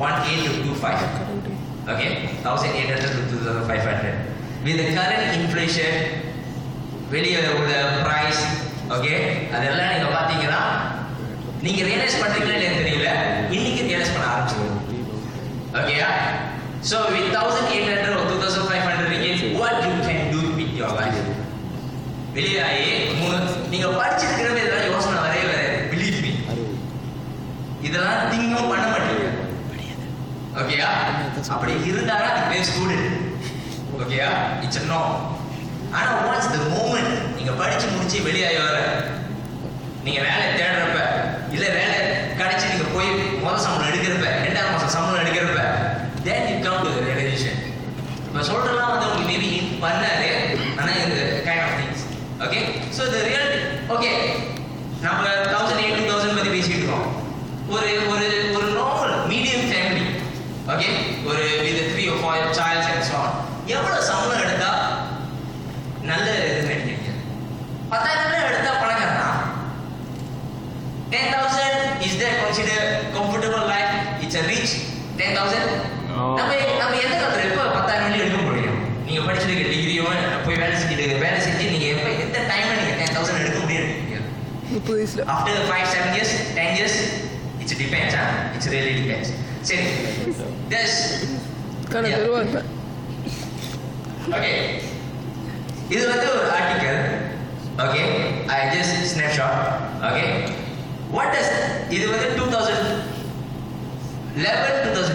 1825. Okay, 1800 to 2500. With the current inflation, வெளியே உள்ள price, okay, அதெல்லாம் நீங்க பாத்தீங்கன்னா நீங்க ரியலைஸ் பண்றீங்களா இல்லையா தெரியல, இன்னைக்கு ரியலைஸ் பண்ண ஆரம்பிச்சிருக்கீங்க. ஓகேயா? So with 1800 or 2500 ringgit, what you can do with your life? வெளியாகி நீங்க படிச்சிருக்கிறவே இதெல்லாம் யோசனை வரவே வராது. Believe me, இதெல்லாம் திங்கும் பண்ண மாட்டீங்க. ஓகேயா? அப்படி இருந்தாரா அது ஸ்டூடெண்ட். ஓகேயா? It's no. ஆனா once the moment நீங்க படிச்சு முடிச்சு வெளியாகி வர, நீங்க வேலை தேடுறப்ப இல்ல வேலை கிடைச்சு நீங்க போய் முதல் சம்பளம் எடுக்கிறப்ப, ரெண்டாவது மாசம் சம்பளம் எடுக்கிறப்ப, then you come to the realization. இப்ப சொல்றலாம் வந்து உங்களுக்கு மேபி பண்ணாரு, ஆனா இந்த kind of things. Okay, so the real okay, நம்ம 1008 2000 பத்தி பேசிட்டு இருக்கோம். ஒரு ஒரு ஒரு நார்மல் மீடியம் ஃபேமிலி, ஓகே, ஒரு with 3 or 4 childs and so on, எவ்வளவு சம்பளம் எடுத்தா நல்ல இது நினைக்கிறீங்க? 10,000 எடுத்தா பணக்காரனா? 10,000 is that considered comfortable life? It's a rich 10,000. நம்ம எந்த காலத்துல எப்ப 10,000 எடுக்க முடியும்? நீங்க படிச்சிருக்க டிகிரியும் போய் வேலை செஞ்சு நீங்க எப்ப எந்த டைம்ல நீங்க 10,000 எடுக்க முடியும்? After 5 7 years 10 years it depends. It really depends. சரி, this okay, இது வந்து ஒரு article. Okay, I just snapshot. Okay, what does இது வந்து 2011 2012